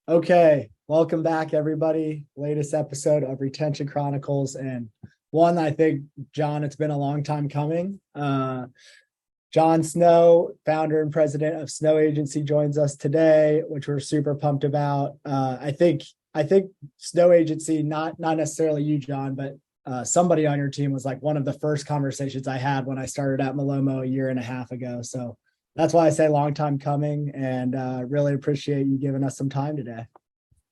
Okay, welcome back, everybody. Latest episode of Retention Chronicles, and one I think, John, it's been a long time coming. Jon Snow, founder and president of Snow Agency, joins us today, which we're super pumped about. I think Snow Agency, not necessarily you, John, but somebody on your team was like one of the first conversations I had when I started at Malomo a year and a half ago. So that's why I say long time coming, and really appreciate you giving us some time today.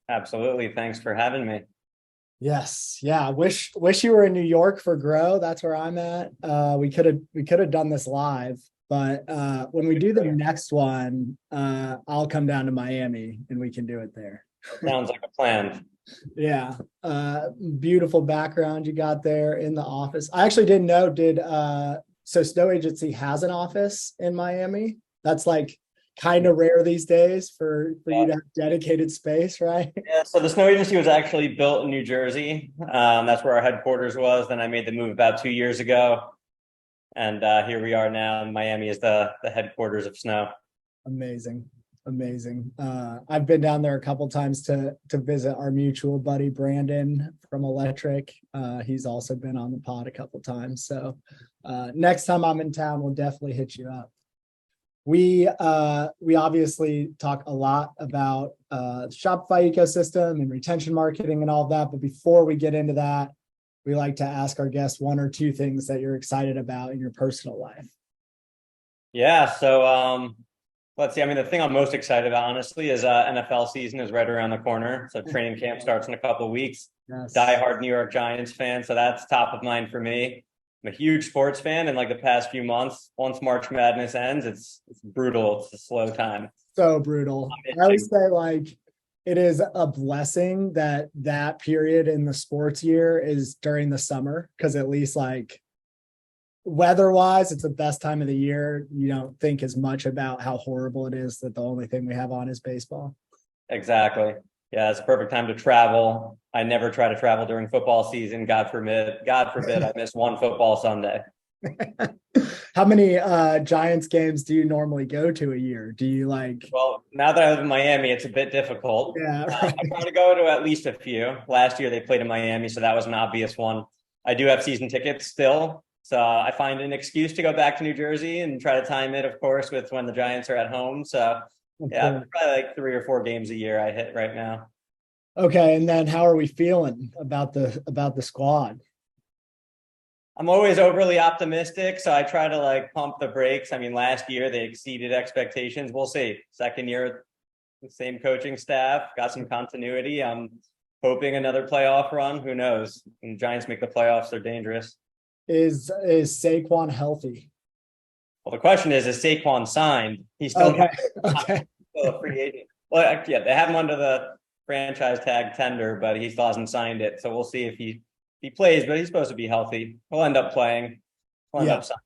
Absolutely. Thanks for having me. Yes, yeah. Wish you were in New York for Grow. That's where I'm at. We could have done this live, but when we do the next one, I'll come down to Miami and we can do it there. Sounds like a plan. Yeah. Beautiful background you got there in the office. I actually didn't know, so Snow Agency has an office in Miami. That's like kind of rare these days for you to have dedicated space, right? Yeah, so the snow agency was actually built in New Jersey. That's where our headquarters was. Then I made the move about 2 years ago. And here we are now. And Miami is the headquarters of Snow. Amazing. Amazing. I've been down there a couple times to visit our mutual buddy Brandon from Electric. He's also been on the pod a couple times. So next time I'm in town, we'll definitely hit you up. We obviously talk a lot about Shopify ecosystem and retention marketing and all of that. But before we get into that, we like to ask our guests one or two things that you're excited about in your personal life. Yeah. So let's see. I mean, the thing I'm most excited about, honestly, is NFL season is right around the corner. So training camp starts in a couple of weeks. Yes. Diehard New York Giants fan. So that's top of mind for me. I'm a huge sports fan, and like the past few months, once March Madness ends, it's brutal. It's a slow time. So brutal. I always say, like, it is a blessing that period in the sports year is during the summer, because at least like weather wise, it's the best time of the year. You don't think as much about how horrible it is that the only thing we have on is baseball. Exactly. Yeah, it's a perfect time to travel. I never try to travel during football season. God forbid, I miss one football Sunday. How many Giants games do you normally go to a year? Do you like? Well, now that I live in Miami, it's a bit difficult. Yeah, right. I try to go to at least a few. Last year they played in Miami, so that was an obvious one. I do have season tickets still, so I find an excuse to go back to New Jersey and try to time it, of course, with when the Giants are at home. So yeah, probably like 3 or 4 games a year I hit right now. Okay, and then how are we feeling about the squad? I'm always overly optimistic, so I try to like pump the brakes. I mean, last year they exceeded expectations. We'll see. Second year, the same coaching staff, got some continuity. I'm hoping another playoff run. Who knows? When the Giants make the playoffs, they're dangerous. Is Saquon healthy? Well, the question is Saquon signed? He's still, okay. Still a free agent. Well, yeah, they have him under the franchise tag tender, but he still hasn't signed it. So we'll see if he plays, but he's supposed to be healthy. He'll end up playing. He'll end up signing.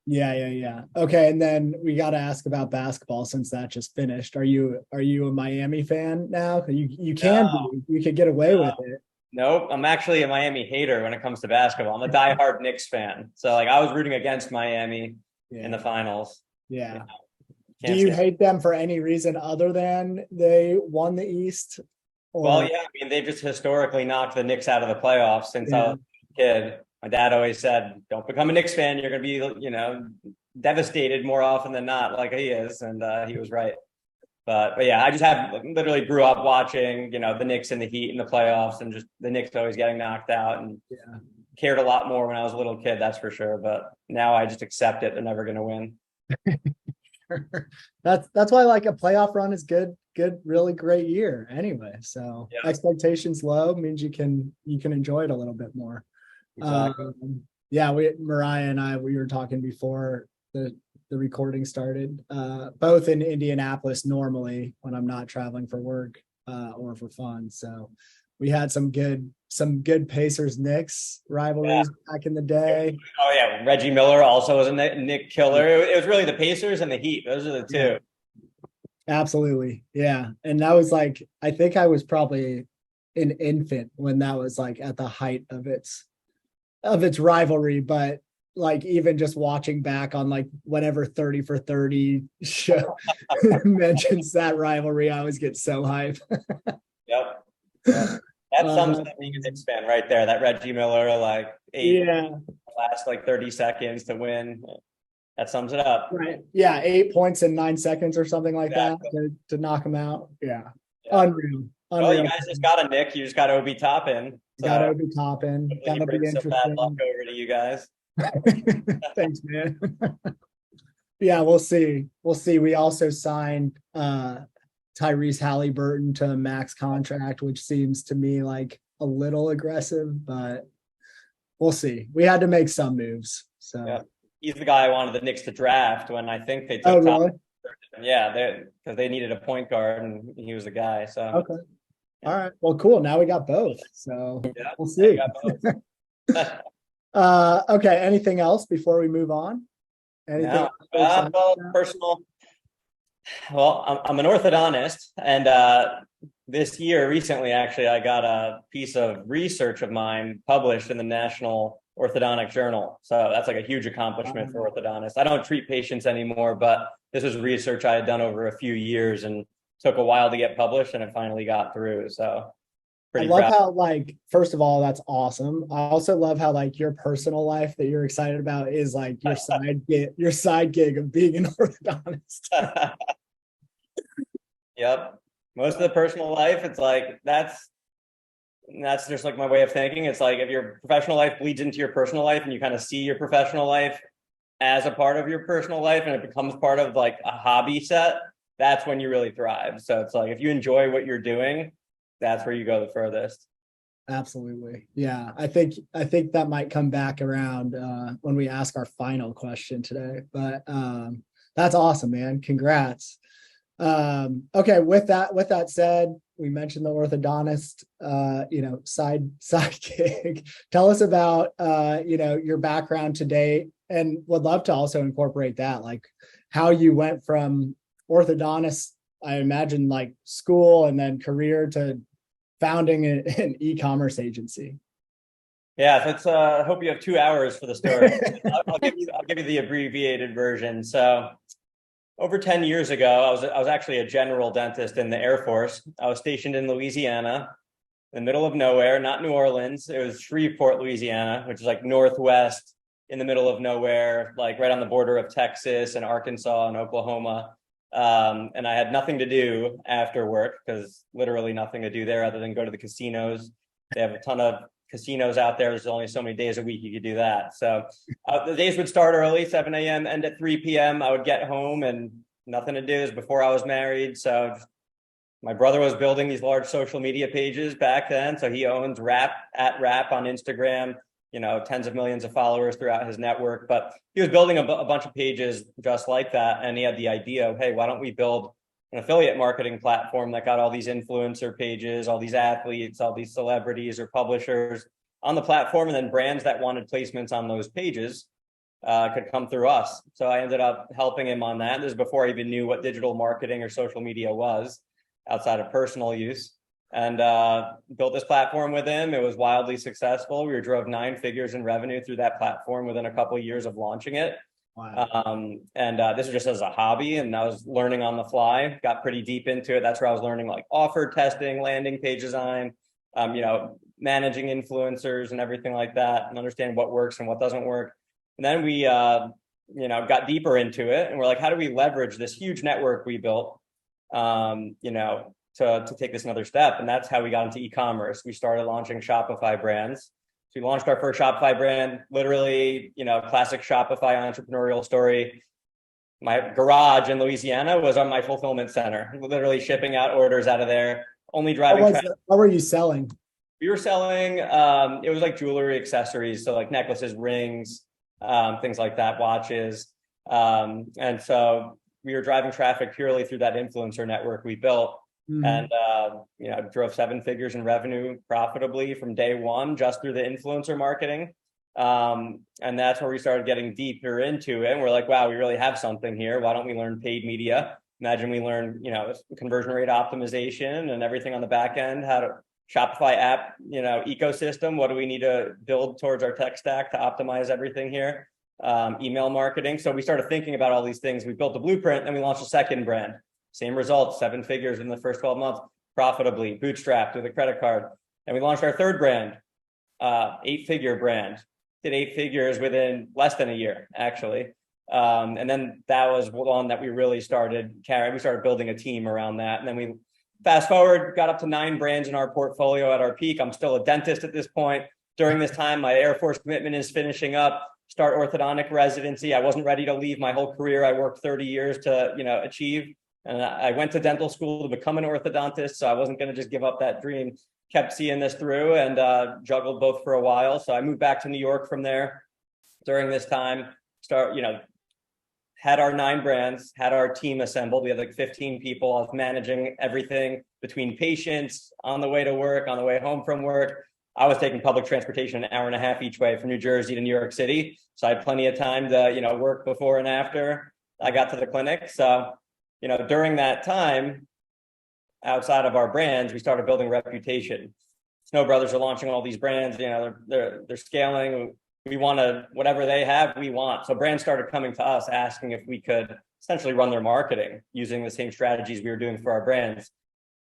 Yeah. Okay, and then we got to ask about basketball since that just finished. Are you a Miami fan now? You can be. You could get away with it. Nope, I'm actually a Miami hater when it comes to basketball. I'm a diehard Knicks fan. So like I was rooting against Miami in the finals. Yeah. Do you hate them for any reason other than they won the East? Well, yeah, I mean, they've just historically knocked the Knicks out of the playoffs since I was a kid. My dad always said, don't become a Knicks fan. You're going to be, devastated more often than not, like he is. And he was right. But yeah, I just literally grew up watching, the Knicks and the Heat in the playoffs, and just the Knicks always getting knocked out, and cared a lot more when I was a little kid, that's for sure. But now I just accept it. They're never going to win. That's why like a playoff run is good, really great year anyway. So expectations low means you can enjoy it a little bit more. Exactly. Mariah and I, we were talking before the recording started, both in Indianapolis normally when I'm not traveling for work or for fun. So we had some good Pacers Knicks rivalries back in the day. Oh yeah, Reggie Miller also was a Nick killer. It was really the Pacers and the Heat. Those are the two. Yeah. Absolutely, yeah. And that was like, I think I was probably an infant when that was like at the height of its rivalry. But like even just watching back on like whenever 30 for 30 show mentions that rivalry, I always get so hyped. Yep. Yep. That sums up That's being a awesome. Knicks fan right there. That Reggie Miller, like Yeah, last like 30 seconds to win. That sums it up. right. Yeah, 8 points in 9 seconds or something like that Exactly. to knock him out. Yeah, Yeah. unreal, Well, you unreal. guys just got a Nick. You just got Obi Toppin. Got So Obi Toppin. hopefully he That'll be brings some bad luck interesting. over to you guys. Thanks, man. Yeah, we'll see. We'll see. We also signed Tyrese Halliburton to a max contract, which seems to me like a little aggressive, but we'll see. We had to make some moves. So Yeah. He's the guy I wanted the Knicks to draft when I think they oh took top. really? Yeah, because they needed a point guard and he was the guy. So Okay. yeah, All right. Well, cool. Now we got both. So yeah, we'll yeah, you see. got both. Okay. Anything else before we move on? Anything No, else you're excited well, about? personal. Well, I'm an orthodontist, and this year, recently, actually, I got a piece of research of mine published in the National Orthodontic Journal. So that's like a huge accomplishment for orthodontists. I don't treat patients anymore, but this was research I had done over a few years and took a while to get published, and it finally got through. So I pretty love proud. how, like, first of all, that's awesome. I also love how, like, your personal life that you're excited about is like your side gig of being an orthodontist. Yep. Most of the personal life, it's like that's just like my way of thinking. It's like if your professional life bleeds into your personal life and you kind of see your professional life as a part of your personal life and it becomes part of like a hobby set, that's when you really thrive. So it's like if you enjoy what you're doing, that's where you go the furthest. Absolutely. Yeah. I think that might come back around when we ask our final question today. But that's awesome, man. Congrats. Okay, with that said, we mentioned the orthodontist side gig. Tell us about your background to date, and would love to also incorporate that, like how you went from orthodontist, I imagine, like school and then career, to founding an e-commerce agency. Yeah, so it's I hope you have 2 hours for the story. I'll give you the abbreviated version. So over 10 years ago, I was actually a general dentist in the Air Force. I was stationed in Louisiana, in the middle of nowhere, not New Orleans. It was Shreveport, Louisiana, which is like northwest in the middle of nowhere, like right on the border of Texas and Arkansas and Oklahoma. And I had nothing to do after work because literally nothing to do there other than go to the casinos. They have a ton of casinos out there. There's only so many days a week you could do that. So the days would start early, 7 a.m., end at 3 p.m. I would get home and nothing to do. Is before I was married. So my brother was building these large social media pages back then. So he owns Rap on Instagram, tens of millions of followers throughout his network. But he was building a bunch of pages just like that. And he had the idea of, hey, why don't we build an affiliate marketing platform that got all these influencer pages, all these athletes, all these celebrities or publishers on the platform, and then brands that wanted placements on those pages could come through us. So I ended up helping him on that. This is before I even knew what digital marketing or social media was outside of personal use, and built this platform with him. It was wildly successful. We drove 9 figures in revenue through that platform within a couple of years of launching it. Wow. And this was just as a hobby, and I was learning on the fly, got pretty deep into it. That's where I was learning like offer testing, landing page design, managing influencers and everything like that, and understanding what works and what doesn't work. And then we, got deeper into it, and we're like, how do we leverage this huge network we built, to take this another step? And that's how we got into e-commerce. We started launching Shopify brands. So we launched our first Shopify brand, literally, classic Shopify entrepreneurial story. My garage in Louisiana was on my fulfillment center, literally shipping out orders out of there, only driving traffic. What were you selling? We were selling, it was like jewelry accessories. So like necklaces, rings, things like that, watches. And so we were driving traffic purely through that influencer network we built. And drove 7 figures in revenue profitably from day one just through the influencer marketing. And that's where we started getting deeper into it. And we're like, wow, we really have something here. Why don't we learn paid media? Imagine we learn, conversion rate optimization and everything on the back end, how to Shopify app, ecosystem. What do we need to build towards our tech stack to optimize everything here? email marketing. So we started thinking about all these things. We built a blueprint and we launched a second brand. Same results, 7 figures in the first 12 months, profitably, bootstrapped with a credit card. And we launched our third brand, 8-figure brand. Did 8 figures within less than a year, actually. And then that was one that we really started carrying. We started building a team around that. And then we fast forward, got up to 9 brands in our portfolio at our peak. I'm still a dentist at this point. During this time, my Air Force commitment is finishing up, start orthodontic residency. I wasn't ready to leave my whole career. I worked 30 years to, achieve. And I went to dental school to become an orthodontist. So I wasn't going to just give up that dream. Kept seeing this through and juggled both for a while. So I moved back to New York from there. During this time, had our 9 brands, had our team assembled. We had like 15 people. I was managing everything between patients, on the way to work, on the way home from work. I was taking public transportation an hour and a half each way from New Jersey to New York City. So I had plenty of time to, work before and after I got to the clinic. So, during that time, outside of our brands, we started building reputation. Snow Brothers are launching all these brands, they're scaling. We want to, whatever they have, we want. So brands started coming to us asking if we could essentially run their marketing using the same strategies we were doing for our brands.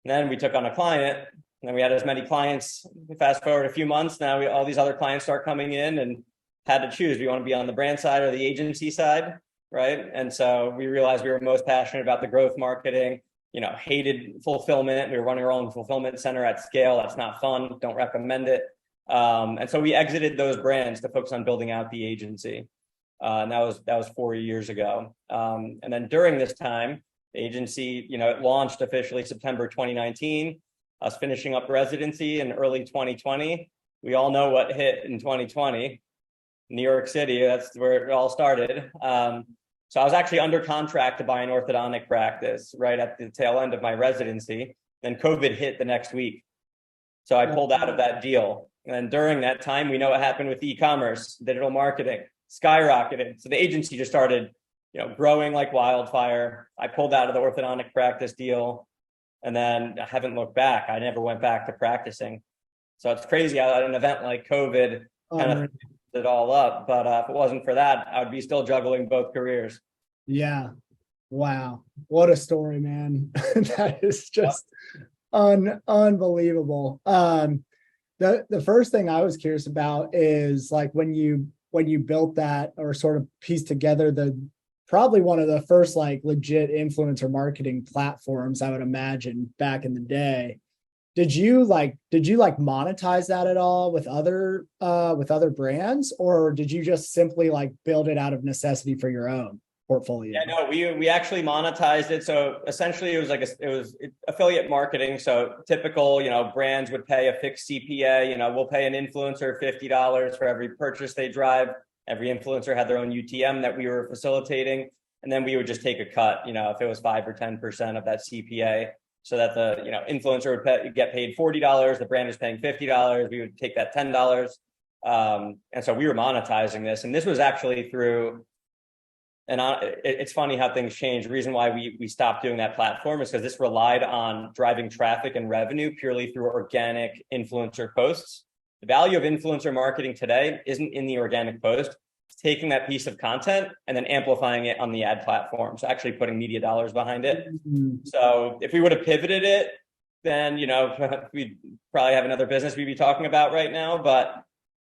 And then we took on a client, and then we had as many clients. Fast forward a few months, now all these other clients start coming in and had to choose. Do you want to be on the brand side or the agency side, right? And so we realized we were most passionate about the growth marketing, hated fulfillment. We were running our own fulfillment center at scale. That's not fun. Don't recommend it. And so we exited those brands to focus on building out the agency. And that was 4 years ago. And then during this time, the agency, it launched officially September 2019. I was finishing up residency in early 2020. We all know what hit in 2020, New York City. That's where it all started. So I was actually under contract to buy an orthodontic practice right at the tail end of my residency. Then COVID hit the next week. So I pulled out of that deal. And during that time, we know what happened with e-commerce, digital marketing, skyrocketed. So the agency just started, growing like wildfire. I pulled out of the orthodontic practice deal, and then I haven't looked back. I never went back to practicing. So it's crazy how at an event like COVID kind of it all up. But if it wasn't for that, I would be still juggling both careers. Yeah. Wow. What a story, man. That is just unbelievable. The first thing I was curious about is like when you built that or sort of pieced together probably one of the first like legit influencer marketing platforms, I would imagine, back in the day. Did you monetize that at all with other brands, or did you just simply like build it out of necessity for your own portfolio? Yeah, no, we actually monetized it. So essentially, it was affiliate marketing. So typical, brands would pay a fixed CPA. We'll pay an influencer $50 for every purchase they drive. Every influencer had their own UTM that we were facilitating, and then we would just take a cut. If it was 5 or 10% of that CPA, so that the influencer would get paid $40. The brand is paying $50. We would take that $10. And so we were monetizing this, and this was actually through. And it's funny how things change. The reason why we stopped doing that platform is because this relied on driving traffic and revenue purely through organic influencer posts. The value of influencer marketing today isn't in the organic post. It's taking that piece of content and then amplifying it on the ad platform. So actually putting media dollars behind it. Mm-hmm. So if we would have pivoted it, then, we'd probably have another business we'd be talking about right now. But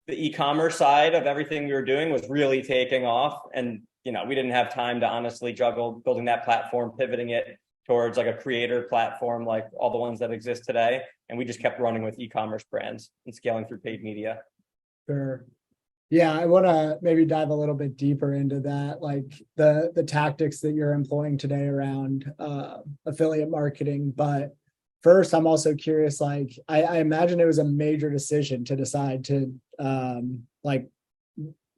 the e-commerce side of everything we were doing was really taking off. And we didn't have time to honestly juggle building that platform, pivoting it towards like a creator platform, like all the ones that exist today. And we just kept running with e-commerce brands and scaling through paid media. Sure. Yeah, I want to maybe dive a little bit deeper into that, like the tactics that you're employing today around affiliate marketing. But first, I'm also curious, like I imagine it was a major decision to decide to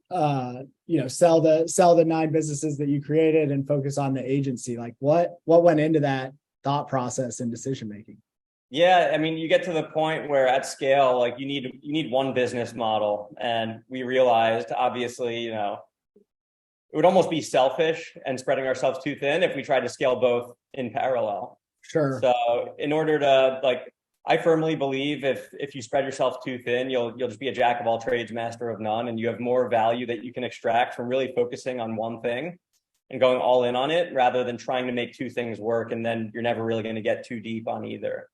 sell the 9 businesses that you created and focus on the agency. Like what went into that thought process and decision making? Yeah, I mean, you get to the point where at scale, like you need one business model, and we realized obviously, it would almost be selfish and spreading ourselves too thin if we tried to scale both in parallel. Sure. So in order to I firmly believe if you spread yourself too thin, you'll just be a jack of all trades, master of none, and you have more value that you can extract from really focusing on one thing and going all in on it rather than trying to make two things work, and then you're never really going to get too deep on either.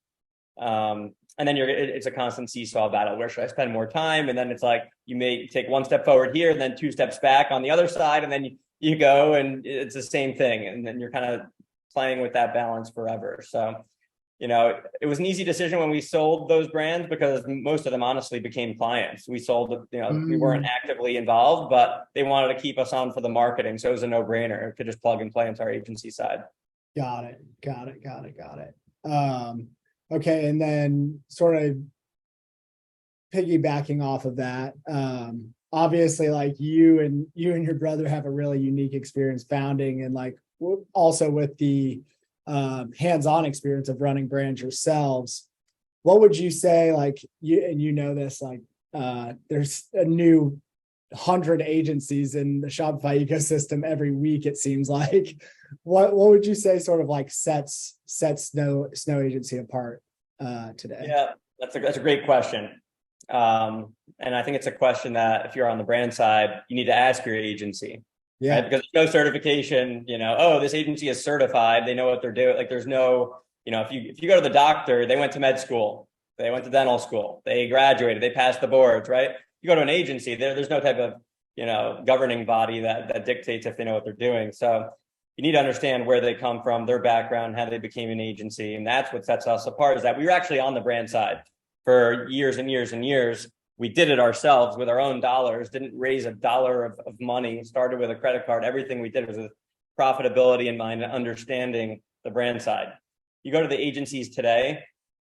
And then it's a constant seesaw battle. Where should I spend more time? And then it's like you may take one step forward here and then two steps back on the other side, and then you go and it's the same thing, and then you're kind of playing with that balance forever. So, it was an easy decision when we sold those brands because most of them honestly became clients. We sold, we weren't actively involved, but they wanted to keep us on for the marketing. So it was a no-brainer. It could just plug and play into our agency side. Got it. Okay. And then sort of piggybacking off of that, obviously like you and your brother have a really unique experience founding, and like also with the hands-on experience of running brands yourselves. What would you say, like this, like there's a new 100 agencies in the Shopify ecosystem every week, it seems like. What would you say sort of like sets Snow Agency apart today? Yeah, that's a great question. And I think it's a question that if you're on the brand side, you need to ask your agency. Yeah. Right? Because there's no certification, this agency is certified. They know what they're doing. Like there's no, if you go to the doctor, they went to med school, they went to dental school, they graduated, they passed the boards, right? You go to an agency, there's no type of, governing body that dictates if they know what they're doing. So you need to understand where they come from, their background, how they became an agency. And that's what sets us apart, is that we were actually on the brand side for years and years and years. We did it ourselves with our own dollars, didn't raise a dollar of money, started with a credit card. Everything we did was with profitability in mind and understanding the brand side. You go to the agencies today,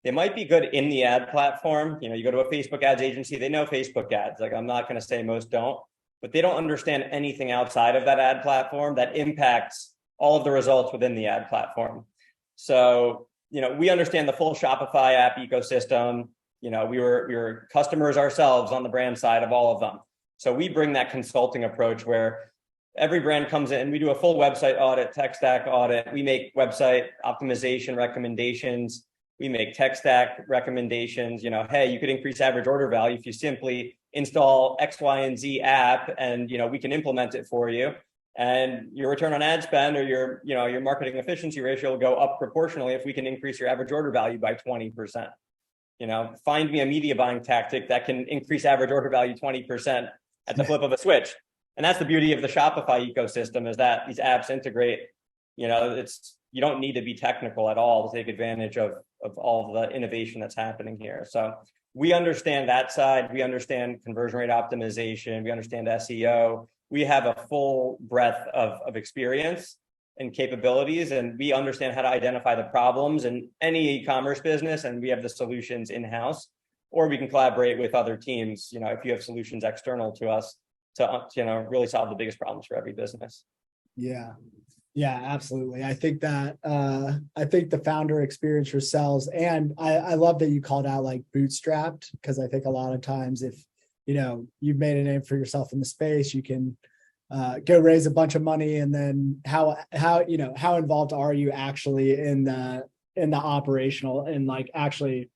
they might be good in the ad platform. You go to a Facebook ads agency, they know Facebook ads. Like I'm not going to say most don't, but they don't understand anything outside of that ad platform that impacts all of the results within the ad platform. So, we understand the full Shopify app ecosystem. We were customers ourselves on the brand side of all of them. So we bring that consulting approach where every brand comes in, we do a full website audit, tech stack audit. We make website optimization recommendations. We make tech stack recommendations. Hey, you could increase average order value if you simply install X, Y, and Z app, and we can implement it for you. And your return on ad spend or your marketing efficiency ratio will go up proportionally if we can increase your average order value by 20%. Find me a media buying tactic that can increase average order value 20% at the flip of a switch. And that's the beauty of the Shopify ecosystem, is that these apps integrate. You don't need to be technical at all to take advantage of all the innovation that's happening here. So we understand that side. We understand conversion rate optimization. We understand SEO. We have a full breadth of experience and capabilities, and we understand how to identify the problems in any e-commerce business, and we have the solutions in-house, or we can collaborate with other teams, if you have solutions external to us to really solve the biggest problems for every business. Yeah, absolutely. I think that the founder experience yourselves, and I love that you called out like bootstrapped, because I think a lot of times if you've made a name for yourself in the space, you can go raise a bunch of money, and then how involved are you actually in the operational and like actually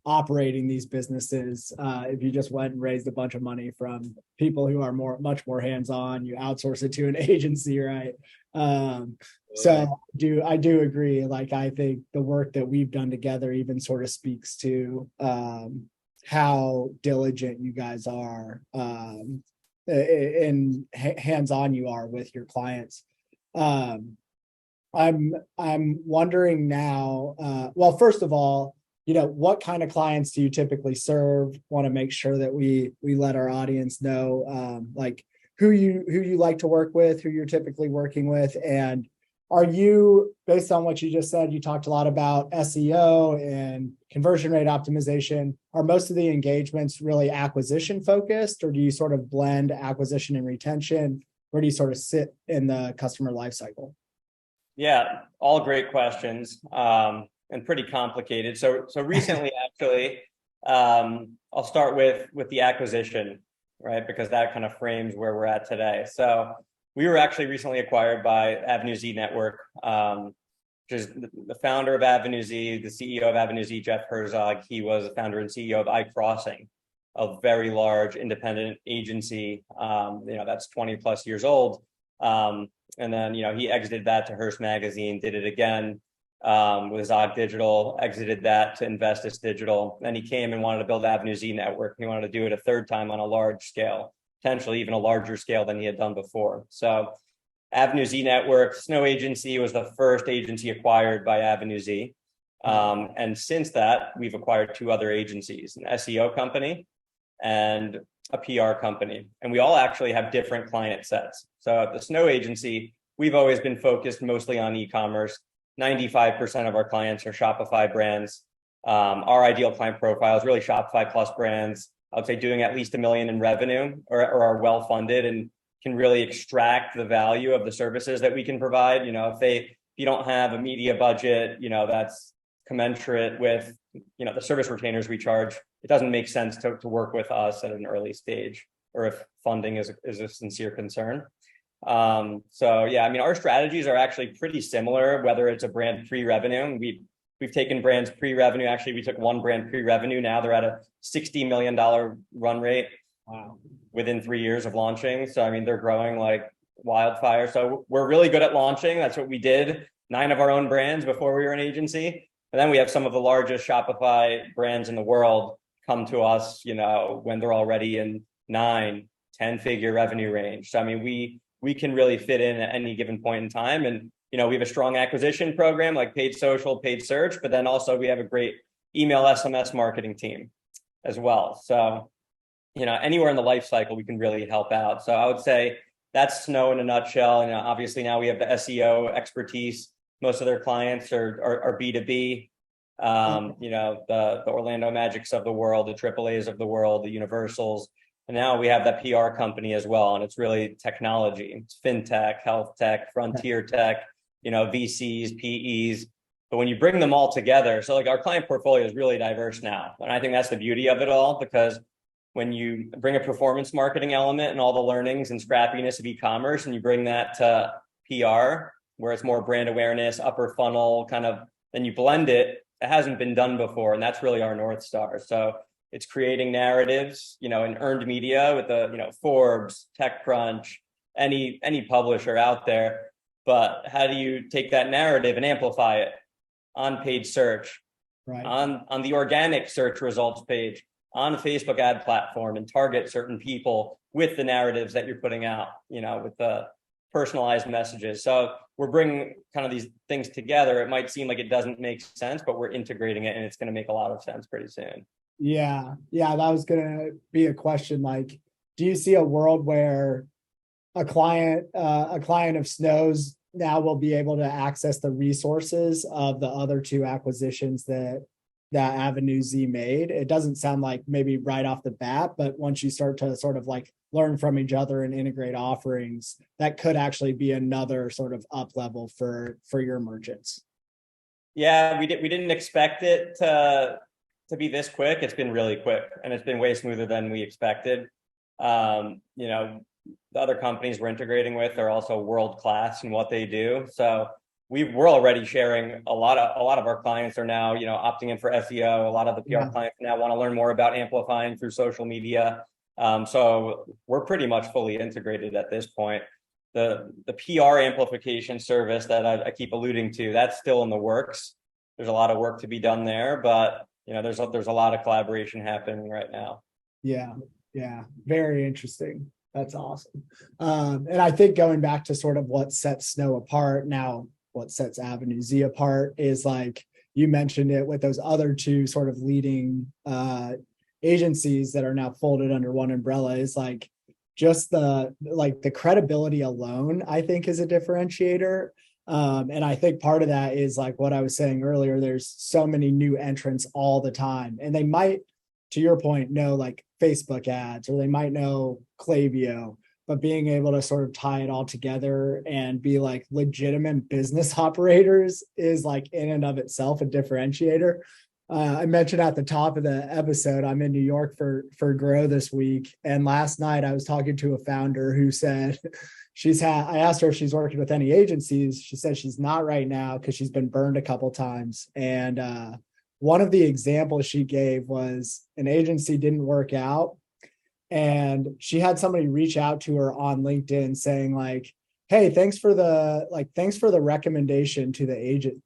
operating these businesses? If you just went and raised a bunch of money from people who are much more hands-on, you outsource it to an agency, right? So I do agree. Like I think the work that we've done together even sort of speaks to how diligent you guys are and hands-on you are with your clients. I'm wondering now, well, first of all, what kind of clients do you typically serve? Want to make sure that we let our audience know like who you like to work with, who you're typically working with. And are you, based on what you just said, you talked a lot about SEO and conversion rate optimization. Are most of the engagements really acquisition focused, or do you sort of blend acquisition and retention? Where do you sort of sit in the customer lifecycle? Yeah, all great questions and pretty complicated. So recently, actually, I'll start with the acquisition, right? Because that kind of frames where we're at today. So we were actually recently acquired by Avenue Z Network. which is the founder of Avenue Z, the CEO of Avenue Z, Jeff Herzog. He was the founder and CEO of iCrossing, a very large independent agency, that's 20 plus years old. And then, he exited that to Hearst Magazine, did it again with Zog Digital, exited that to Investis Digital. Then he came and wanted to build Avenue Z Network. He wanted to do it a third time on a large scale, potentially even a larger scale than he had done before. So Avenue Z Network, Snow Agency was the first agency acquired by Avenue Z. And since that, we've acquired two other agencies, an SEO company and a PR company. And we all actually have different client sets. So at the Snow Agency, we've always been focused mostly on e-commerce. 95% of our clients are Shopify brands. Our ideal client profile is really Shopify plus brands. I would say doing at least $1 million in revenue or are well-funded and can really extract the value of the services that we can provide. If you don't have a media budget, that's commensurate with, the service retainers we charge. It doesn't make sense to work with us at an early stage, or if funding is a sincere concern. Our strategies are actually pretty similar, whether it's a brand pre-revenue. We've taken brands pre-revenue. Actually, we took one brand pre-revenue. Now they're at a $60 million run rate. Wow. Within 3 years of launching. So, they're growing like wildfire. So we're really good at launching. That's what we did. 9 of our own brands before we were an agency. And then we have some of the largest Shopify brands in the world come to us, when they're already in 9-10 figure revenue range. So, we can really fit in at any given point in time. And, we have a strong acquisition program like paid social, paid search, but then also we have a great email SMS marketing team as well. So, anywhere in the life cycle, we can really help out. So I would say that's Snow in a nutshell. Obviously now we have the SEO expertise. Most of their clients are B2B. The Orlando Magics of the world, the AAAs of the world, the Universals. And now we have that PR company as well. And it's really technology. It's fintech, health tech, frontier tech, VCs, PEs. But when you bring them all together, so like our client portfolio is really diverse now. And I think that's the beauty of it all, because when you bring a performance marketing element and all the learnings and scrappiness of e-commerce, and you bring that to PR, where it's more brand awareness, upper funnel kind of, then you blend it. It hasn't been done before. And that's really our North Star. So it's creating narratives, in earned media with the, Forbes, TechCrunch, any publisher out there. But how do you take that narrative and amplify it on paid search, right, on the organic search results page, on a Facebook ad platform, and target certain people with the narratives that you're putting out, with the personalized messages. So we're bringing kind of these things together. It might seem like it doesn't make sense, but we're integrating it, and it's going to make a lot of sense pretty soon. Yeah, that was going to be a question. Like, do you see a world where a client of Snow's now will be able to access the resources of the other two acquisitions that Avenue Z made? It doesn't sound like maybe right off the bat, but once you start to sort of like learn from each other and integrate offerings, that could actually be another sort of up level for your merchants. Yeah, we didn't expect it to be this quick. It's been really quick, and it's been way smoother than we expected. The other companies we're integrating with are also world-class in what they do. So we're already sharing a lot of our clients are now, opting in for SEO. A lot of the PR clients now want to learn more about amplifying through social media. So we're pretty much fully integrated at this point. The PR amplification service that I keep alluding to, that's still in the works. There's a lot of work to be done there, but there's a lot of collaboration happening right now. Yeah, very interesting. That's awesome. And I think going back to sort of what sets Snow apart now, what sets Avenue Z apart is, like you mentioned it, with those other two sort of leading agencies that are now folded under one umbrella, is like just the credibility alone, I think, is a differentiator. And I think part of that is like what I was saying earlier, there's so many new entrants all the time, and they might, to your point, know like Facebook ads, or they might know Klaviyo, but being able to sort of tie it all together and be like legitimate business operators is like in and of itself a differentiator. I mentioned at the top of the episode, I'm in New York for Grow this week. And last night I was talking to a founder who said I asked her if she's working with any agencies. She said she's not right now because she's been burned a couple times. And one of the examples she gave was an agency didn't work out. And she had somebody reach out to her on LinkedIn saying like, hey, thanks for the recommendation to the agent,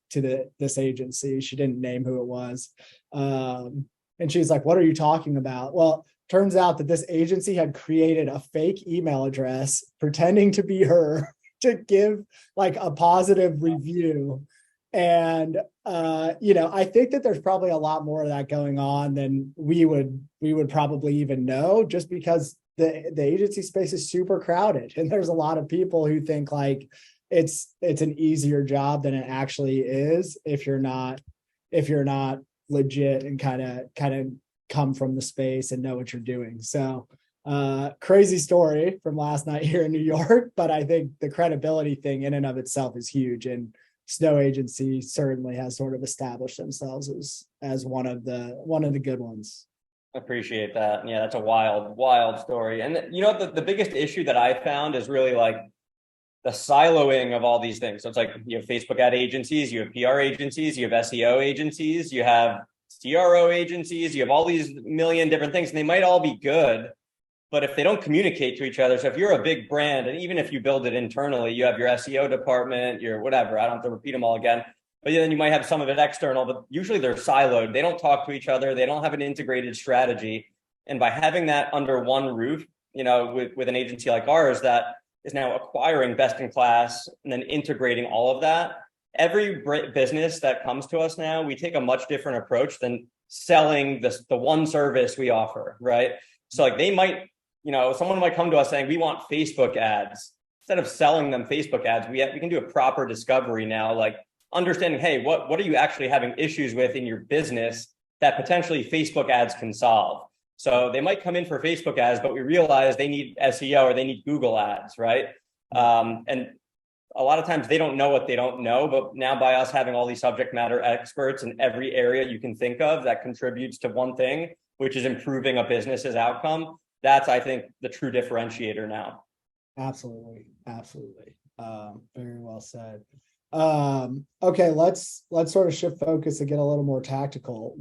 this agency. She didn't name who it was. And she's like, what are you talking about? Well, turns out that this agency had created a fake email address pretending to be her to give like a positive review. And I think that there's probably a lot more of that going on than we would probably even know, just because the agency space is super crowded, and there's a lot of people who think like it's an easier job than it actually is if you're not legit and kind of come from the space and know what you're doing. So crazy story from last night here in New York, but I think the credibility thing in and of itself is huge, and Snow Agency certainly has sort of established themselves as one of the good ones. Appreciate that. Yeah, that's a wild story. And the biggest issue that I found is really like the siloing of all these things. So it's like you have Facebook ad agencies, you have PR agencies, you have SEO agencies, you have CRO agencies, you have all these million different things, and they might all be good, but if they don't communicate to each other, so if you're a big brand, and even if you build it internally, you have your SEO department, your whatever, I don't have to repeat them all again, but then you might have some of it external, but usually they're siloed. They don't talk to each other. They don't have an integrated strategy. And by having that under one roof, with an agency like ours that is now acquiring best in class and then integrating all of that, every business that comes to us now, we take a much different approach than selling the one service we offer, right? So like they might, someone might come to us saying, we want Facebook ads. Instead of selling them Facebook ads, we can do a proper discovery now, like understanding, hey, what are you actually having issues with in your business that potentially Facebook ads can solve? So they might come in for Facebook ads, but we realize they need SEO or they need Google ads, right? And a lot of times they don't know what they don't know, but now by us having all these subject matter experts in every area you can think of that contributes to one thing, which is improving a business's outcome, that's, I think, the true differentiator now. Absolutely. Very well said. Okay, let's sort of shift focus and get a little more tactical.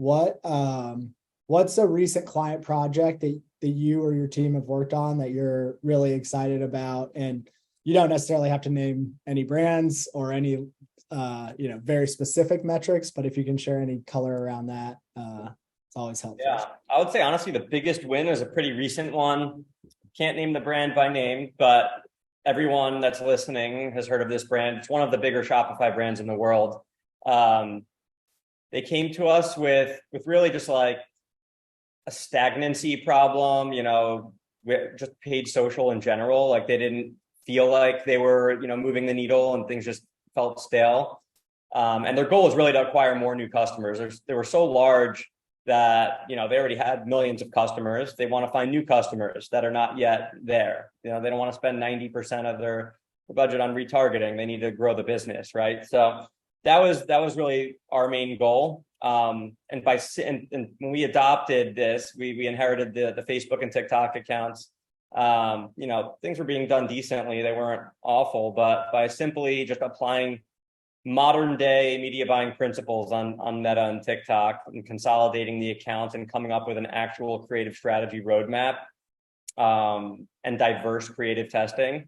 What's a recent client project that you or your team have worked on that you're really excited about? And you don't necessarily have to name any brands or any very specific metrics, but if you can share any color around that, it's always helpful. Yeah, I would say honestly the biggest win is a pretty recent one. Can't name the brand by name, but everyone that's listening has heard of this brand. It's one of the bigger Shopify brands in the world. They came to us with really just like a stagnancy problem, with just paid social in general. Like they didn't feel like they were, moving the needle, and things just felt stale. And their goal was really to acquire more new customers. They were so large that, they already had millions of customers. They want to find new customers that are not yet there. They don't want to spend 90% of their budget on retargeting. They need to grow the business, right? So that was really our main goal. And when we adopted this, we inherited the Facebook and TikTok accounts. Things were being done decently. They weren't awful, but by simply just applying modern day media buying principles on Meta and TikTok and consolidating the accounts and coming up with an actual creative strategy roadmap, and diverse creative testing,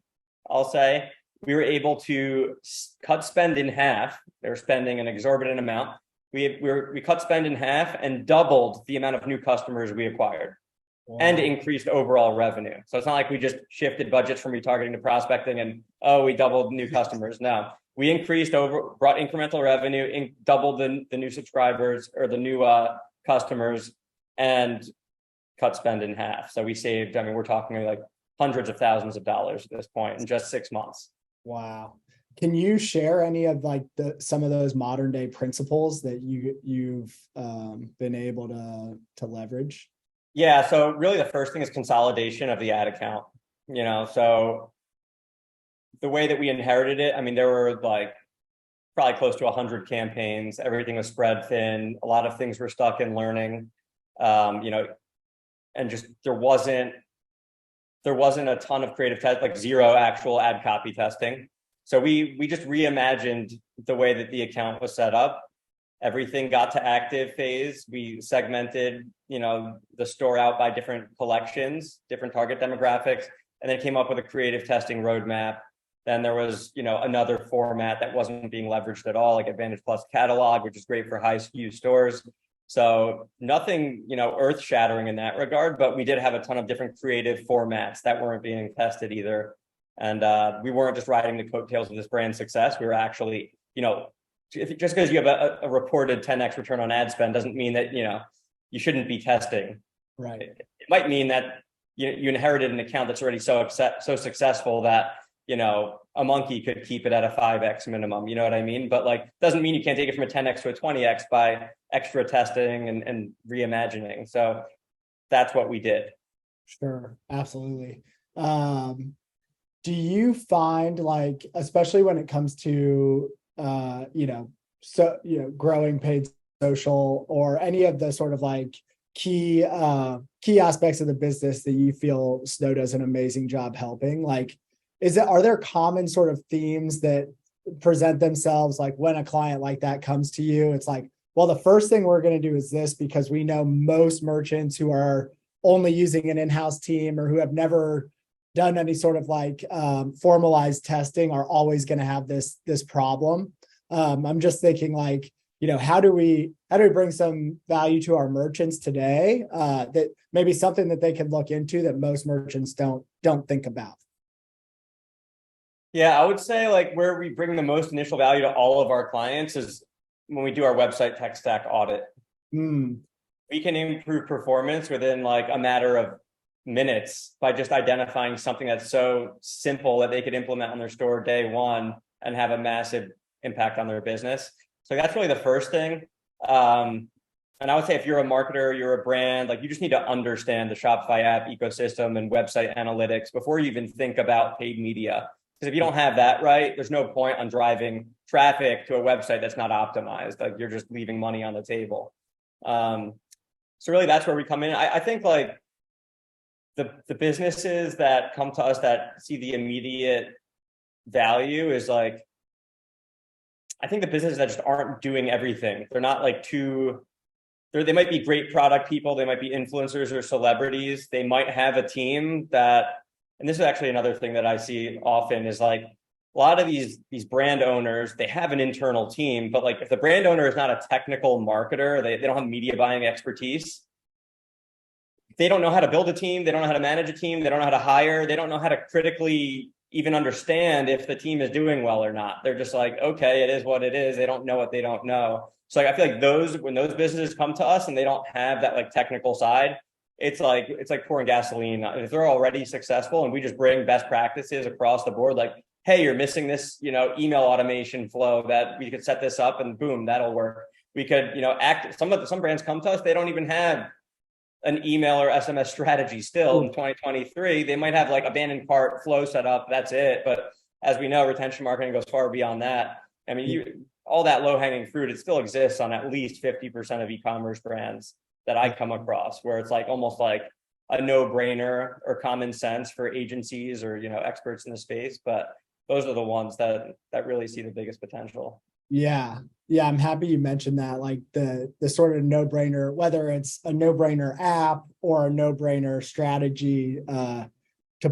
I'll say, we were able to cut spend in half. They were spending an exorbitant amount. We cut spend in half and doubled the amount of new customers we acquired. Wow. And increased overall revenue. So it's not like we just shifted budgets from retargeting to prospecting and, we doubled new customers. No, we brought incremental revenue, doubled the new subscribers or the new customers, and cut spend in half. So we saved, we're talking like hundreds of thousands of dollars at this point in just 6 months. Wow. Can you share any of like some of those modern day principles that you've been able to leverage? Yeah. So really the first thing is consolidation of the ad account, so the way that we inherited it, there were like probably close to 100 campaigns. Everything was spread thin. A lot of things were stuck in learning, and just there wasn't a ton of creative test, like zero actual ad copy testing. So we just reimagined the way that the account was set up. Everything got to active phase. We segmented, the store out by different collections, different target demographics, and then came up with a creative testing roadmap. Then there was, another format that wasn't being leveraged at all, like Advantage Plus Catalog, which is great for high SKU stores. So nothing, earth shattering in that regard, but we did have a ton of different creative formats that weren't being tested either. And we weren't just riding the coattails of this brand success. We were actually, just because you have a reported 10x return on ad spend doesn't mean that, you shouldn't be testing. Right. It might mean that you inherited an account that's already so successful that, a monkey could keep it at a 5x minimum, you know what I mean? But doesn't mean you can't take it from a 10x to a 20x by extra testing and reimagining. So that's what we did. Sure. Absolutely. Do you find especially when it comes to, growing paid social or any of the sort of key aspects of the business that you feel Snow does an amazing job helping? Are there common sort of themes that present themselves when a client like that comes to you? It's well, the first thing we're going to do is this, because we know most merchants who are only using an in-house team or who have never done any sort of formalized testing are always going to have this problem. I'm just thinking how do we bring some value to our merchants today that maybe something that they can look into that most merchants don't think about? Yeah, I would say where we bring the most initial value to all of our clients is when we do our website tech stack audit. We can improve performance within a matter of minutes by just identifying something that's so simple that they could implement on their store day one and have a massive impact on their business. So that's really the first thing. And I would say if you're a marketer, you're a brand, you just need to understand the Shopify app ecosystem and website analytics before you even think about paid media. Because if you don't have that right, there's no point on driving traffic to a website that's not optimized. You're just leaving money on the table. So really that's where we come in. I think the businesses that come to us that see the immediate value is I think the businesses that just aren't doing everything. They're not they might be great product people. They might be influencers or celebrities. They might have a team that, and this is actually another thing that I see often is a lot of these brand owners, they have an internal team, but if the brand owner is not a technical marketer, they don't have media buying expertise. They don't know how to build a team. They don't know how to manage a team. They don't know how to hire. They don't know how to critically even understand if the team is doing well or not. They're just okay, it is what it is. They don't know what they don't know. So I feel when those businesses come to us and they don't have that technical side, it's like pouring gasoline. If they're already successful and we just bring best practices across the board, hey, you're missing this, email automation flow that we could set this up and boom, that'll work. We could, some brands come to us, they don't even have an email or SMS strategy still in 2023. They might have abandoned cart flow set up. That's it. But as we know, retention marketing goes far beyond that. I mean, all that low hanging fruit, it still exists on at least 50% of e-commerce brands that I come across, where it's almost a no brainer or common sense for agencies or, experts in the space. But those are the ones that really see the biggest potential. Yeah. I'm happy you mentioned that, the sort of no-brainer, whether it's a no-brainer app or a no-brainer strategy to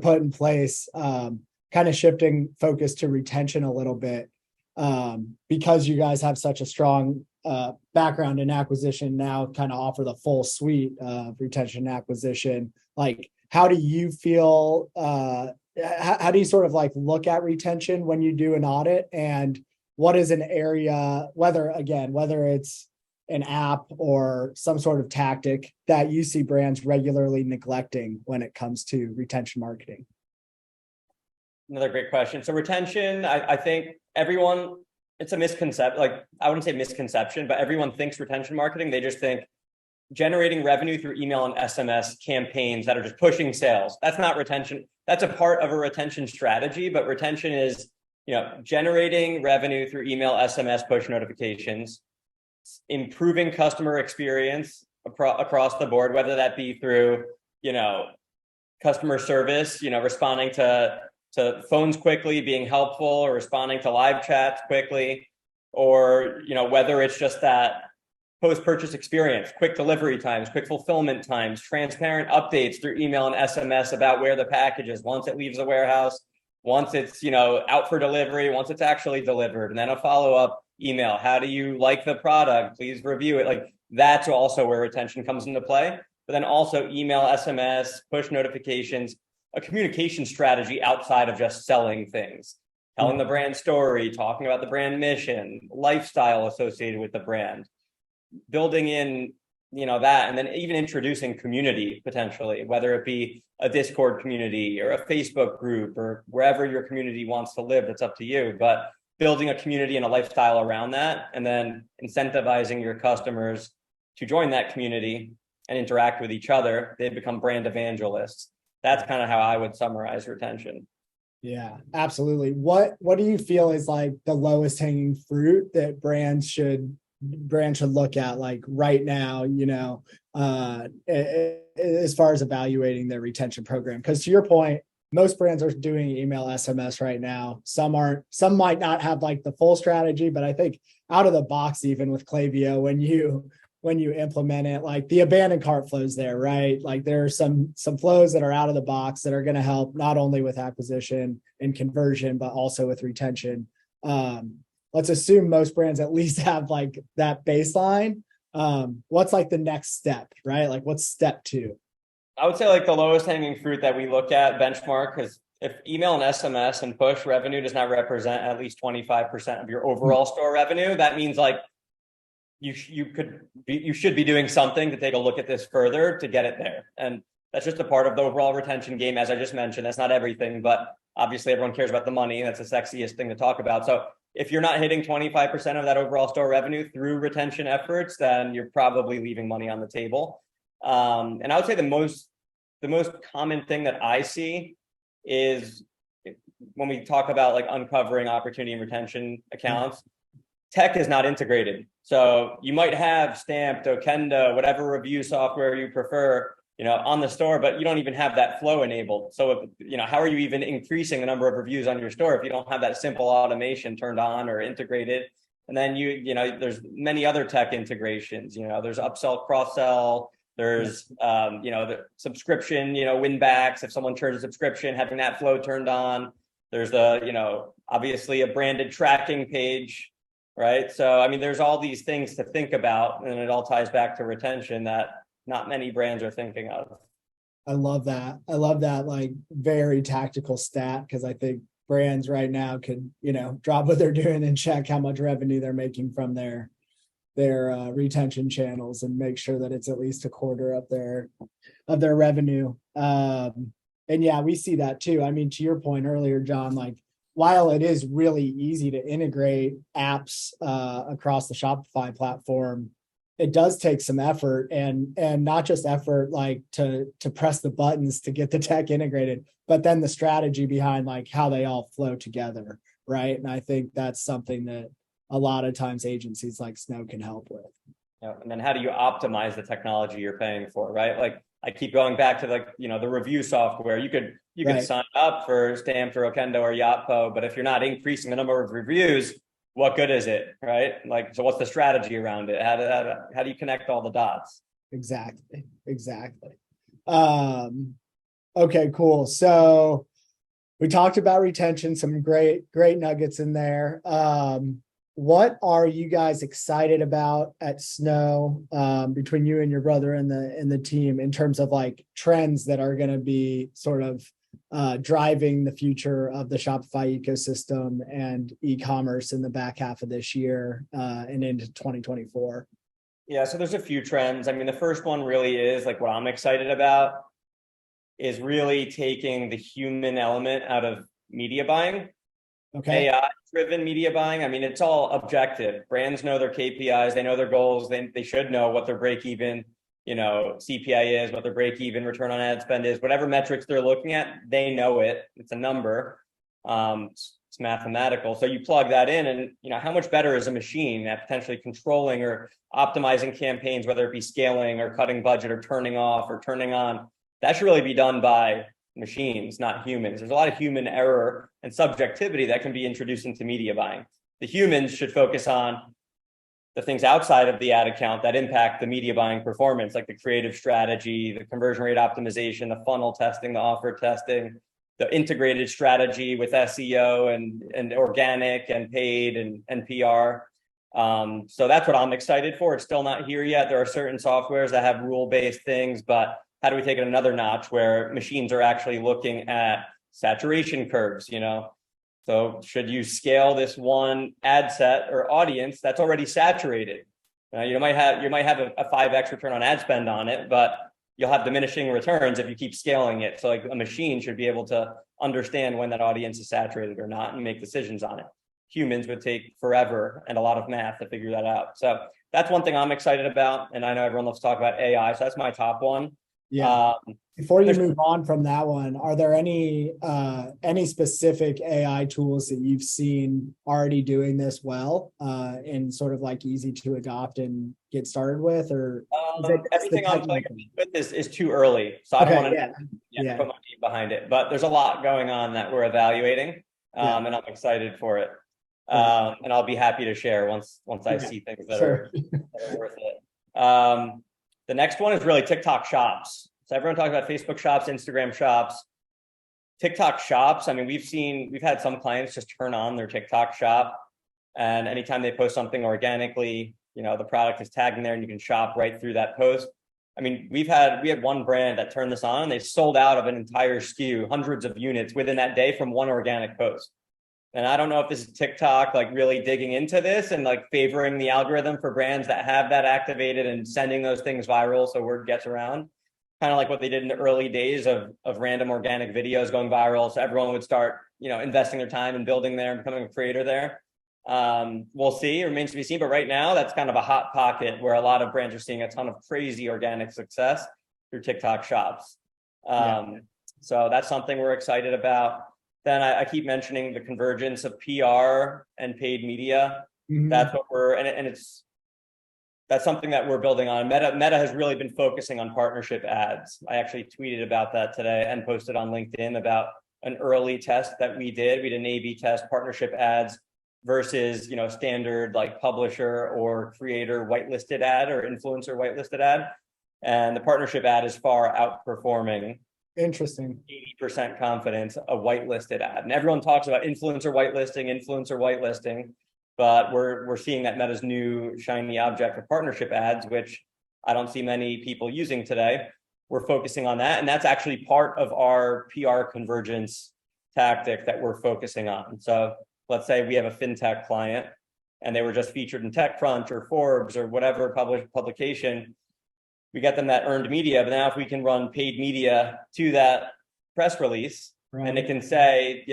put in place, kind of shifting focus to retention a little bit, because you guys have such a strong background in acquisition, now kind of offer the full suite of retention acquisition. How do you feel, how do you sort of look at retention when you do an audit, and what is an area, whether it's an app or some sort of tactic that you see brands regularly neglecting when it comes to retention marketing? Another great question. So retention, I think everyone, it's a misconception. I wouldn't say misconception, but everyone thinks retention marketing. They just think generating revenue through email and SMS campaigns that are just pushing sales. That's not retention. That's a part of a retention strategy, but retention is generating revenue through email, SMS, push notifications, improving customer experience across the board, whether that be through, customer service, responding to phones quickly, being helpful, or responding to live chats quickly, or, whether it's just that post-purchase experience, quick delivery times, quick fulfillment times, transparent updates through email and SMS about where the package is once it leaves the warehouse, once it's, out for delivery, once it's actually delivered, and then a follow-up email. How do you like the product? Please review it. Like, that's also where retention comes into play. But then also email, SMS, push notifications, a communication strategy outside of just selling things, telling the brand story, talking about the brand mission, lifestyle associated with the brand, building in, that, and then even introducing community potentially, whether it be a Discord community or a Facebook group or wherever your community wants to live, that's up to you. But building a community and a lifestyle around that, and then incentivizing your customers to join that community and interact with each other. They become brand evangelists. That's kind of how I would summarize retention. Yeah, absolutely. What do you feel is like the lowest hanging fruit that brands should look at, like right now, as far as evaluating their retention program? Because to your point, most brands are doing email, SMS right now. Some aren't, some might not have like the full strategy, but I think out of the box, even with Klaviyo, when you implement it, like the abandoned cart flows there, right? Like there are some flows that are out of the box that are going to help not only with acquisition and conversion, but also with retention. Let's assume most brands at least have like that baseline. What's like the next step, right? Like what's step 2? I would say like the lowest hanging fruit that we look at benchmark, because if email and SMS and push revenue does not represent at least 25% of your overall store revenue, that means like you should be doing something to take a look at this further to get it there. And that's just a part of the overall retention game. As I just mentioned, that's not everything, but obviously everyone cares about the money. That's the sexiest thing to talk about. So if you're not hitting 25% of that overall store revenue through retention efforts, then you're probably leaving money on the table. And I would say the most common thing that I see is when we talk about like uncovering opportunity and retention accounts, tech is not integrated. So you might have Stamped, Okendo, whatever review software you prefer, on the store, but you don't even have that flow enabled. So, how are you even increasing the number of reviews on your store if you don't have that simple automation turned on or integrated? And then there's many other tech integrations. There's upsell, cross-sell. There's the subscription, win backs. If someone turns a subscription, having that flow turned on. There's the obviously a branded tracking page, right? So I mean, there's all these things to think about, and it all ties back to retention that not many brands are thinking of. I love that. Like very tactical stat, because I think brands right now could, drop what they're doing and check how much revenue they're making from their retention channels and make sure that it's at least a quarter of their revenue. And yeah, we see that too. I mean, to your point earlier, John, like while it is really easy to integrate apps across the Shopify platform, it does take some effort, and not just effort like to press the buttons to get the tech integrated, but then the strategy behind like how they all flow together, right? And I think that's something that a lot of times agencies like Snow can help with. Yeah, and then how do you optimize the technology you're paying for, right? Like I keep going back to like, the review software. You could Right. sign up for Stamped or Okendo or Yotpo, but if you're not increasing the number of reviews, what good is it, right? Like, so what's the strategy around it? How do you connect all the dots? Exactly. Okay, cool. So we talked about retention, some great nuggets in there. What are you guys excited about at Snow, between you and your brother and the team, in terms of like trends that are going to be sort of driving the future of the Shopify ecosystem and e-commerce in the back half of this year and into 2024? Yeah, so there's a few trends. I mean, the first one really is like what I'm excited about is really taking the human element out of media buying. Okay. AI-driven media buying. I mean, it's all objective. Brands know their KPIs. They know their goals. They should know what their break-even, CPI is, what their break-even return on ad spend is. Whatever metrics they're looking at, they know it. It's a number. It's mathematical. So you plug that in and, how much better is a machine at potentially controlling or optimizing campaigns, whether it be scaling or cutting budget or turning off or turning on? That should really be done by machines, not humans. There's a lot of human error and subjectivity that can be introduced into media buying. The humans should focus on the things outside of the ad account that impact the media buying performance, like the creative strategy, the conversion rate optimization, the funnel testing, the offer testing, the integrated strategy with SEO and organic and paid and PR. So that's what I'm excited for. It's still not here yet. There are certain softwares that have rule-based things, but how do we take it another notch where machines are actually looking at saturation curves, So should you scale this one ad set or audience that's already saturated? You might have a 5x return on ad spend on it, but you'll have diminishing returns if you keep scaling it. So like a machine should be able to understand when that audience is saturated or not and make decisions on it. Humans would take forever and a lot of math to figure that out. So that's one thing I'm excited about. And I know everyone loves to talk about AI. So that's my top one. Yeah. Before you move on from that one, are there any specific AI tools that you've seen already doing this well, and sort of like easy to adopt and get started with, or everything I'm playing with is too early, so I don't want to put my name behind it. But there's a lot going on that we're evaluating, and I'm excited for it. And I'll be happy to share once I see things that are worth it. The next one is really TikTok shops. So everyone talks about Facebook shops, Instagram shops, TikTok shops. I mean, we've had some clients just turn on their TikTok shop, and anytime they post something organically, the product is tagged in there and you can shop right through that post. I mean, we had one brand that turned this on and they sold out of an entire SKU, hundreds of units within that day from one organic post. And I don't know if this is TikTok like really digging into this and like favoring the algorithm for brands that have that activated and sending those things viral so word gets around. Kind of like what they did in the early days of random organic videos going viral. So everyone would start, investing their time and building there and becoming a creator there. We'll see, it remains to be seen. But right now, that's kind of a hot pocket where a lot of brands are seeing a ton of crazy organic success through TikTok shops. So that's something we're excited about. Then I keep mentioning the convergence of PR and paid media. Mm-hmm. That's what that's something that we're building on. Meta has really been focusing on partnership ads. I actually tweeted about that today and posted on LinkedIn about an early test that we did. We did an A/B test, partnership ads versus, standard like publisher or creator whitelisted ad or influencer whitelisted ad. And the partnership ad is far outperforming. Interesting. 80% confidence, a whitelisted ad. And everyone talks about influencer whitelisting, but we're seeing that Meta's new shiny object for partnership ads, which I don't see many people using today. We're focusing on that. And that's actually part of our PR convergence tactic that we're focusing on. So let's say we have a fintech client and they were just featured in TechCrunch or Forbes or whatever publication. We get them that earned media, but now if we can run paid media to that press release, right, and it can say,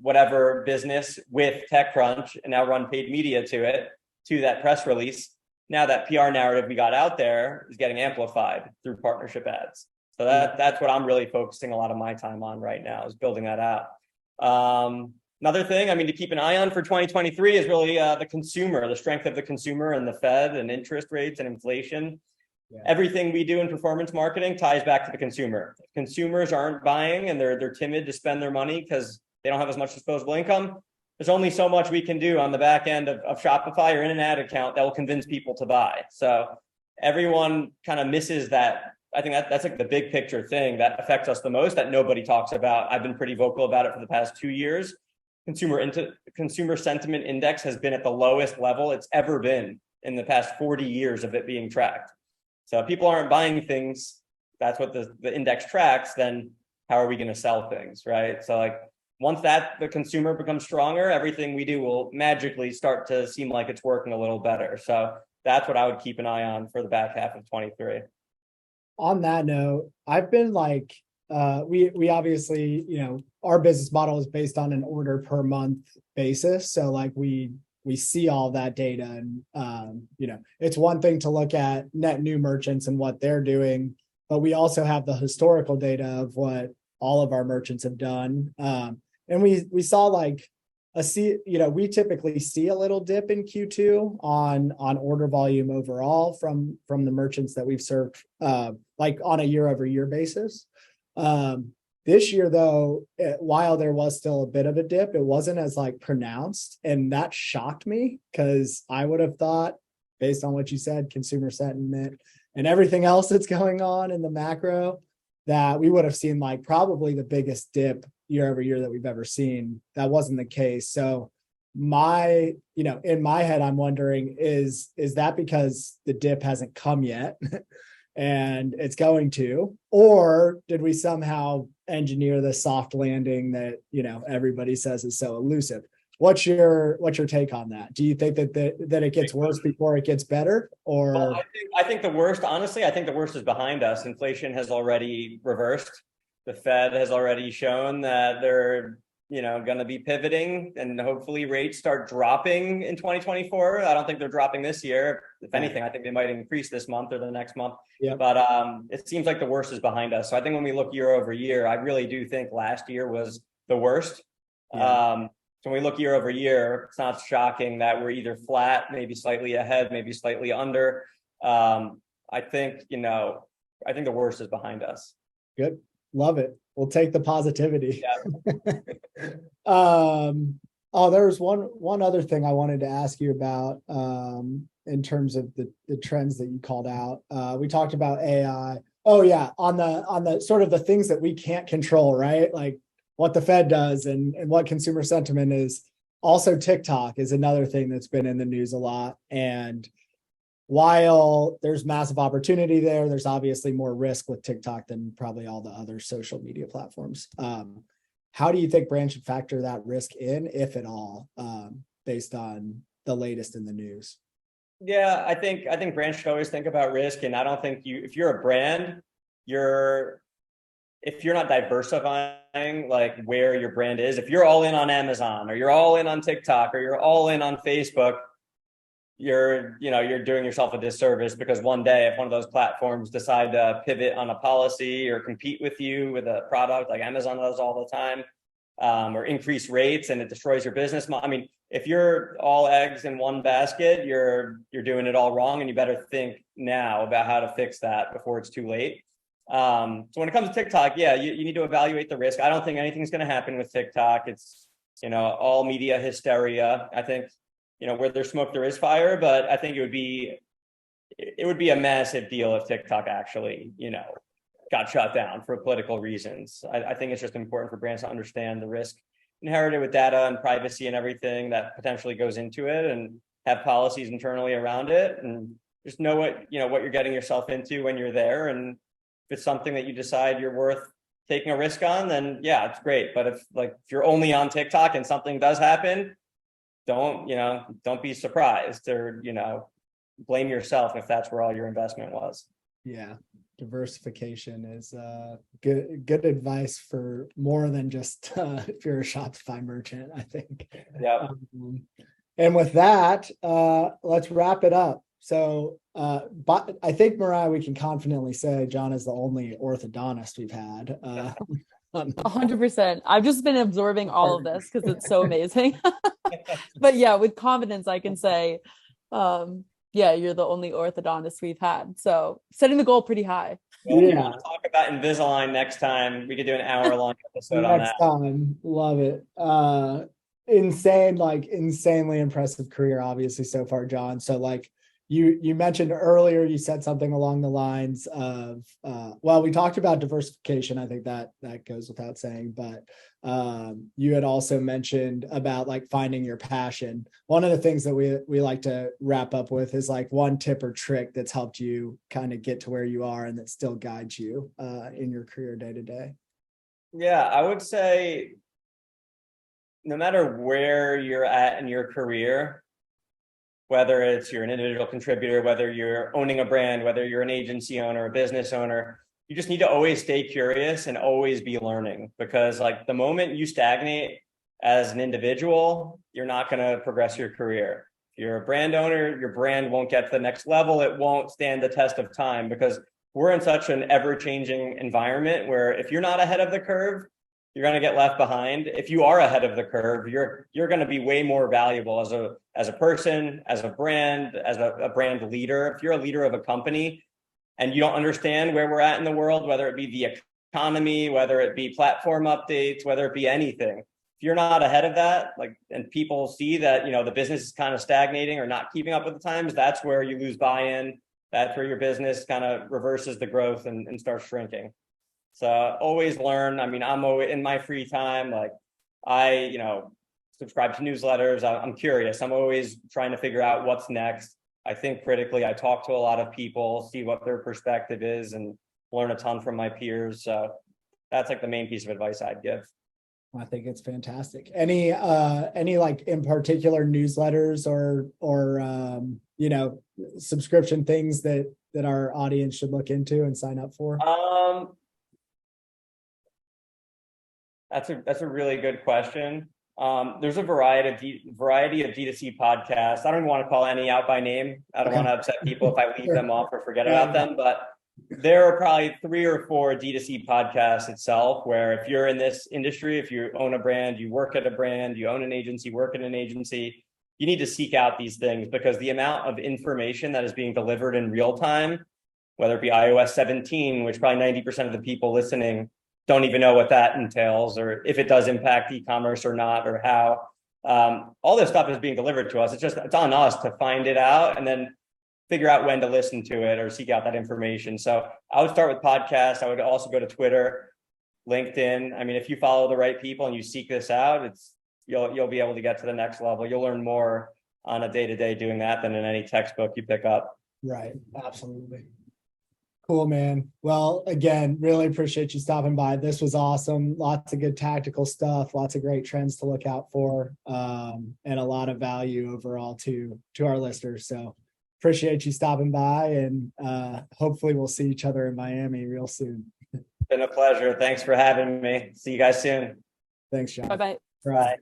whatever business with TechCrunch, and now run paid media to that press release. Now that PR narrative we got out there is getting amplified through partnership ads. So that's what I'm really focusing a lot of my time on right now, is building that out. Another thing, to keep an eye on for 2023 is really the consumer, the strength of the consumer and the Fed and interest rates and inflation. Yeah. Everything we do in performance marketing ties back to the consumer. If consumers aren't buying and they're timid to spend their money because they don't have as much disposable income, there's only so much we can do on the back end of Shopify or in an ad account that will convince people to buy. So everyone kind of misses that. I think that's like the big picture thing that affects us the most that nobody talks about. I've been pretty vocal about it for the past 2 years. Consumer sentiment index has been at the lowest level it's ever been in the past 40 years of it being tracked. So if people aren't buying things, that's what the index tracks, then how are we going to sell things, right? So like once the consumer becomes stronger, everything we do will magically start to seem like it's working a little better. So that's what I would keep an eye on for the back half of 23. On that note, I've been like, we obviously, our business model is based on an order per month basis. So like we see all that data and, it's one thing to look at net new merchants and what they're doing, but we also have the historical data of what all of our merchants have done. And we saw like we typically see a little dip in Q2 on order volume overall from the merchants that we've served, like on a year over year basis. This year, though, while there was still a bit of a dip, it wasn't as like pronounced, and that shocked me because I would have thought, based on what you said, consumer sentiment and everything else that's going on in the macro, that we would have seen like probably the biggest dip year over year that we've ever seen. That wasn't the case. So in my head, I'm wondering, is that because the dip hasn't come yet and it's going to, or did we somehow engineer the soft landing that, everybody says is so elusive? What's your take on that? Do you think that it gets worse before it gets better? Or well, I think the worst, honestly, I think the worst is behind us. Inflation has already reversed. The Fed has already shown that they're, going to be pivoting, and hopefully rates start dropping in 2024. I don't think they're dropping this year. If anything, I think they might increase this month or the next month. Yeah. But it seems like the worst is behind us. So I think when we look year over year, I really do think last year was the worst. Yeah. So when we look year over year, it's not shocking that we're either flat, maybe slightly ahead, maybe slightly under. I think the worst is behind us. Good. Love it. We'll take the positivity. Yeah. There was one other thing I wanted to ask you about in terms of the trends that you called out. We talked about AI. Oh yeah, on the sort of the things that we can't control, right? Like what the Fed does and what consumer sentiment is. Also, TikTok is another thing that's been in the news a lot. And while there's massive opportunity there, there's obviously more risk with TikTok than probably all the other social media platforms. How do you think brands should factor that risk in, if at all, based on the latest in the news? Yeah, I think brands should always think about risk. And I don't think if you're a brand, if you're not diversifying like where your brand is, if you're all in on Amazon or you're all in on TikTok or you're all in on Facebook, you're doing yourself a disservice, because one day if one of those platforms decide to pivot on a policy or compete with you with a product like Amazon does all the time, or increase rates and it destroys your business model. I mean, if you're all eggs in one basket, you're doing it all wrong, and you better think now about how to fix that before it's too late. So when it comes to TikTok, yeah, you need to evaluate the risk. I don't think anything's going to happen with TikTok. It's, all media hysteria. I think, where there's smoke, there is fire, but I think it would be a massive deal if TikTok actually, got shut down for political reasons. I think it's just important for brands to understand the risk inherited with data and privacy and everything that potentially goes into it, and have policies internally around it, and just know what you're getting yourself into when you're there. And if it's something that you decide you're worth taking a risk on, then yeah, it's great. But if you're only on TikTok and something does happen, don't be surprised, or, blame yourself if that's where all your investment was. Yeah. Diversification is good advice for more than just if you're a Shopify merchant, I think. Yeah. And with that, let's wrap it up. So, but I think, Mariah, we can confidently say Jon is the only orthodontist we've had. 100%. I've just been absorbing all of this because it's so amazing. But yeah, with confidence, I can say, yeah, you're the only orthodontist we've had. So setting the goal pretty high. Well, if you want to talk about Invisalign next time, we could do an hour-long episode on that. Next time. Love it. Insanely impressive career, obviously, so far, Jon. So you mentioned earlier, you said something along the lines of, we talked about diversification. I think that goes without saying, but you had also mentioned about finding your passion. One of the things that we like to wrap up with is one tip or trick that's helped you kind of get to where you are and that still guides you in your career day to day. Yeah, I would say no matter where you're at in your career, whether it's you're an individual contributor, whether you're owning a brand, whether you're an agency owner, a business owner, you just need to always stay curious and always be learning, because the moment you stagnate as an individual, you're not going to progress your career. If you're a brand owner, your brand won't get to the next level. It won't stand the test of time, because we're in such an ever-changing environment where if you're not ahead of the curve, you're going to get left behind. If you are ahead of the curve, you're going to be way more valuable as a person, as a brand, as a brand leader. If you're a leader of a company and you don't understand where we're at in the world, whether it be the economy, whether it be platform updates, whether it be anything, if you're not ahead of that, like, and people see that, the business is kind of stagnating or not keeping up with the times, that's where you lose buy-in. That's where your business kind of reverses the growth and starts shrinking. So always learn. I mean, I'm always in my free time, like I, subscribe to newsletters. I'm curious. I'm always trying to figure out what's next. I think critically. I talk to a lot of people, see what their perspective is, and learn a ton from my peers. So that's like the main piece of advice I'd give. I think it's fantastic. Any like in particular newsletters or subscription things that our audience should look into and sign up for? That's a really good question. There's a variety of D2C podcasts. I don't even want to call any out by name. I don't want to upset people if I leave them off or forget about them, but there are probably 3 or 4 D2C podcasts itself, where if you're in this industry, if you own a brand, you work at a brand, you own an agency, work in an agency, you need to seek out these things, because the amount of information that is being delivered in real time, whether it be iOS 17, which probably 90% of the people listening don't even know what that entails, or if it does impact e-commerce or not, or how. All this stuff is being delivered to us. It's on us to find it out and then figure out when to listen to it or seek out that information. So I would start with podcasts. I would also go to Twitter, LinkedIn. I mean, if you follow the right people and you seek this out, you'll be able to get to the next level. You'll learn more on a day-to-day doing that than in any textbook you pick up. Right. Absolutely. Cool, man. Well, again, really appreciate you stopping by. This was awesome. Lots of good tactical stuff, lots of great trends to look out for, and a lot of value overall to our listeners. So appreciate you stopping by, and hopefully we'll see each other in Miami real soon. Been a pleasure. Thanks for having me. See you guys soon. Thanks, Jon. Bye-bye. Bye.